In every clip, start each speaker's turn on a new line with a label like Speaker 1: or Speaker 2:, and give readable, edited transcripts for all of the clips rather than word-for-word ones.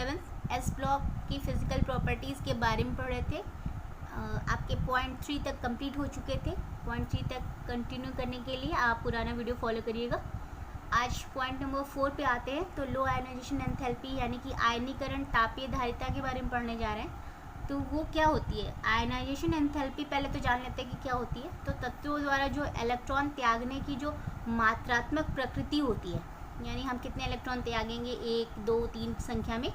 Speaker 1: 11 S block की physical properties के बारे में पढ़ रहे थे। आपके पॉइंट 3 तक कंप्लीट हो चुके थे। पॉइंट 3 तक कंटिन्यू करने के लिए आप पुराना वीडियो फॉलो करिएगा। आज पॉइंट नंबर 4 पे आते हैं। तो लो आयनाइजेशन एंथैल्पी यानी कि आयनीकरण तापीय धारिता के बारे में पढ़ने जा रहे हैं। तो वो क्या होती है आयनाइजेशन एंथैल्पी, पहले तो जान लेते हैं कि क्या होती है। तो तत्वों द्वारा जो इलेक्ट्रॉन त्यागने की जो मात्रात्मक प्रकृति होती है, यानी हम कितने इलेक्ट्रॉन त्यागेंगे 1, 2, 3 संख्या में,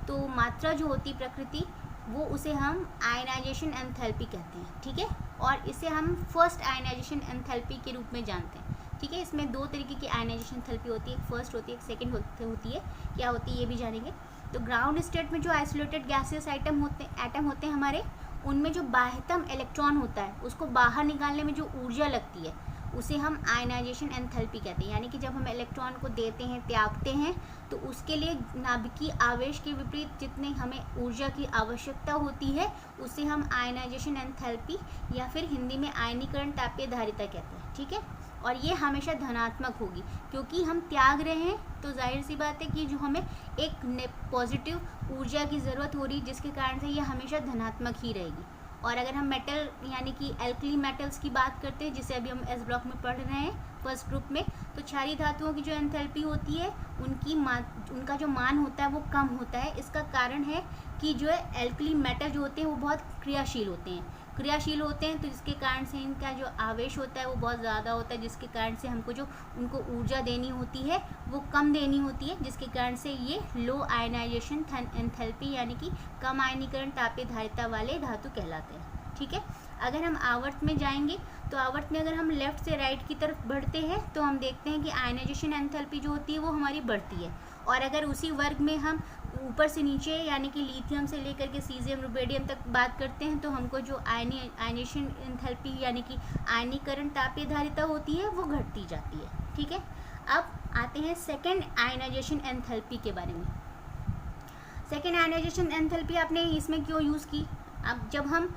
Speaker 1: तो मात्रा जो होती प्रकृति वो उसे हम आयनाइजेशन एंथैल्पी कहते हैं। ठीक है, और इसे हम फर्स्ट आयनाइजेशन एंथैल्पी के रूप में जानते हैं। ठीक है, इसमें दो तरीके की आयनाइजेशन एंथैल्पी होती है, एक फर्स्ट होती है, एक सेकंड होती है। क्या होती है ये भी जानेंगे। तो ग्राउंड स्टेट में जो आइसोलेटेड गैसियस एटम होते हैं हमारे, उनमें जो बाह्यतम इलेक्ट्रॉन होता है उसको बाहर निकालने में जो ऊर्जा लगती है उसे हम आयनाइजेशन एंथैल्पी कहते हैं। यानी कि जब हम इलेक्ट्रॉन को देते हैं, त्यागते हैं, तो उसके लिए नाभिकीय आवेश के विपरीत जितने हमें ऊर्जा की आवश्यकता होती है उसे हम आयनाइजेशन एंथैल्पी या फिर हिंदी में आयनीकरण तापीय धारिता कहते हैं। ठीक है, और ये हमेशा धनात्मक होगी क्योंकि हम त्याग रहे हैं, तो जाहिर सी बात है कि जो हमें एक पॉजिटिव ऊर्जा की ज़रूरत हो रही है, जिसके कारण से ये हमेशा धनात्मक ही रहेगी। और अगर हम मेटल यानी कि एल्कली मेटल्स की बात करते हैं, जिसे अभी हम एस ब्लॉक में पढ़ रहे हैं फर्स्ट ग्रुप में, तो क्षारीय धातुओं की जो एंथैल्पी होती है उनका जो मान होता है वो कम होता है। इसका कारण है कि जो है एल्कली मेटल जो होते हैं वो बहुत क्रियाशील होते हैं, तो जिसके कारण से इनका जो आवेश होता है वो बहुत ज़्यादा होता है, जिसके कारण से हमको जो उनको ऊर्जा देनी होती है वो कम देनी होती है, जिसके कारण से ये लो आयनाइजेशन एंथैल्पी यानी कि कम आयनीकरण तापीय धारिता वाले धातु कहलाते हैं। ठीक है, अगर हम आवर्त में जाएंगे तो आवर्त में अगर हम लेफ़्ट से राइट की तरफ बढ़ते हैं तो हम देखते हैं कि आयनाइजेशन एंथैल्पी जो होती है वो हमारी बढ़ती है। और अगर उसी वर्ग में हम ऊपर से नीचे यानी कि लिथियम से लेकर के सीजियम रुबेडियम तक बात करते हैं, तो हमको जो आयनाइजेशन एंथैल्पी यानी कि आयनीकरण तापीय धारिता होती है वो घटती जाती है। ठीक है, अब आते हैं सेकेंड आयनाइजेशन एंथैल्पी के बारे में। सेकेंड आयनाइजेशन एंथैल्पी आपने इसमें क्यों यूज़ की? अब जब हम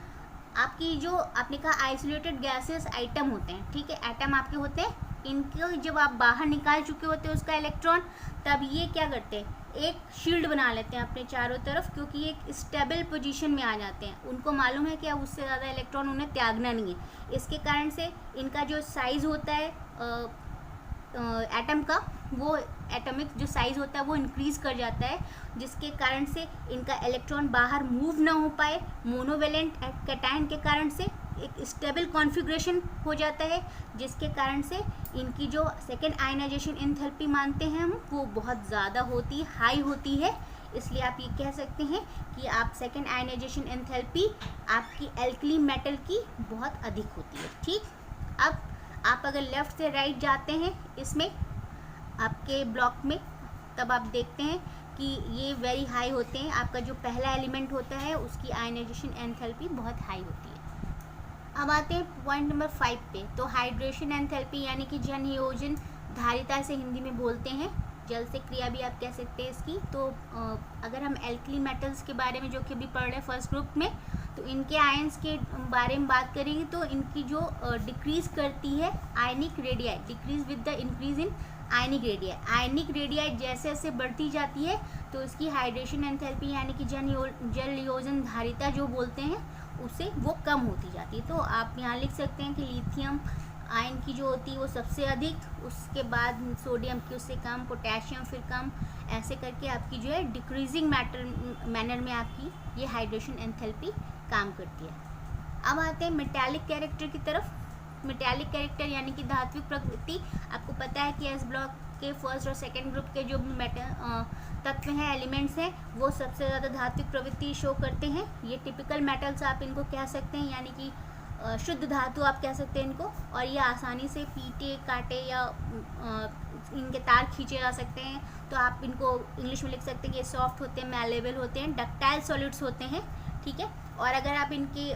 Speaker 1: आपकी जो आपने कहा आइसोलेटेड गैसेस आइटम होते हैं, ठीक है, एटम आपके होते हैं, इनको जब आप बाहर निकाल चुके होते हैं उसका इलेक्ट्रॉन, तब ये क्या करते हैं, एक शील्ड बना लेते हैं अपने चारों तरफ, क्योंकि एक स्टेबल पोजीशन में आ जाते हैं। उनको मालूम है कि अब उससे ज़्यादा इलेक्ट्रॉन उन्हें त्यागना नहीं है। इसके कारण से इनका जो साइज़ होता है एटम का, वो एटॉमिक जो साइज़ होता है वो इंक्रीज़ कर जाता है, जिसके कारण से इनका इलेक्ट्रॉन बाहर मूव ना हो पाए। मोनोवेलेंट कैटायन के कारण से एक स्टेबल कॉन्फ़िगरेशन हो जाता है, जिसके कारण से इनकी जो सेकेंड आयनाइजेशन एंथैल्पी मानते हैं हम वो बहुत ज़्यादा होती है, हाई होती है। इसलिए आप ये कह सकते हैं कि आप सेकेंड आयनाइजेशन एंथैल्पी आपकी एल्कली मेटल की बहुत अधिक होती है। ठीक, अब आप अगर लेफ़्ट से राइट जाते हैं इसमें आपके ब्लॉक में, तब आप देखते हैं कि ये वेरी हाई होते हैं। आपका जो पहला एलिमेंट होता है उसकी आयनाइजेशन एंथैल्पी बहुत हाई होती है। अब आते हैं पॉइंट नंबर 5 पे। तो हाइड्रेशन एंथैल्पी यानी कि जन नियोजन धारिता से हिंदी में बोलते हैं, जल से क्रिया भी आप कह सकते हैं इसकी। तो अगर हम एल्कली मेटल्स के बारे में जो कि अभी पढ़ रहे हैं फर्स्ट ग्रुप में, तो इनके आयंस के बारे में बात करेंगे तो इनकी जो डिक्रीज़ करती है ionic radii, decrease with the increase in ionic radii. Ionic radii जैसे जैसे बढ़ती जाती है तो इसकी हाइड्रेशन एंथैल्पी यानी कि जल नियोजन धारिता जो बोलते हैं उसे वो कम होती जाती है। तो आप यहाँ लिख सकते हैं कि लिथियम आयन की जो होती है वो सबसे अधिक, उसके बाद सोडियम की उससे कम, पोटेशियम फिर कम, ऐसे करके आपकी जो है डिक्रीजिंग मैनर में आपकी ये हाइड्रेशन एंथैल्पी काम करती है। अब आते हैं मेटालिक कैरेक्टर की तरफ। मेटालिक कैरेक्टर यानी कि धात्विक प्रकृति। आपको पता है कि एस ब्लॉक के फर्स्ट और सेकंड ग्रुप के जो तत्व हैं, एलिमेंट्स हैं, वो सबसे ज़्यादा धात्विक प्रवृत्ति शो करते हैं। ये टिपिकल मेटल्स आप इनको कह सकते हैं, यानी कि शुद्ध धातु आप कह सकते हैं इनको। और ये आसानी से पीटे काटे या इनके तार खींचे जा सकते हैं। तो आप इनको इंग्लिश में लिख सकते हैं कि ये सॉफ्ट होते हैं, मैलेबल होते हैं, डक्टाइल सॉलिड्स होते हैं। ठीक है, और अगर आप इनके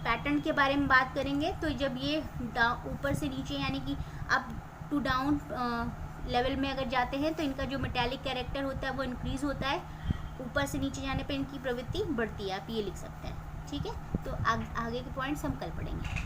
Speaker 1: पैटर्न के बारे में बात करेंगे तो जब ये ऊपर से नीचे यानी कि अप टू डाउन लेवल में अगर जाते हैं तो इनका जो मेटालिक कैरेक्टर होता है वो इंक्रीज़ होता है, ऊपर से नीचे जाने पर इनकी प्रवृत्ति बढ़ती है, आप ये लिख सकते हैं। ठीक है, तो आगे के पॉइंट्स हम कल पढ़ेंगे।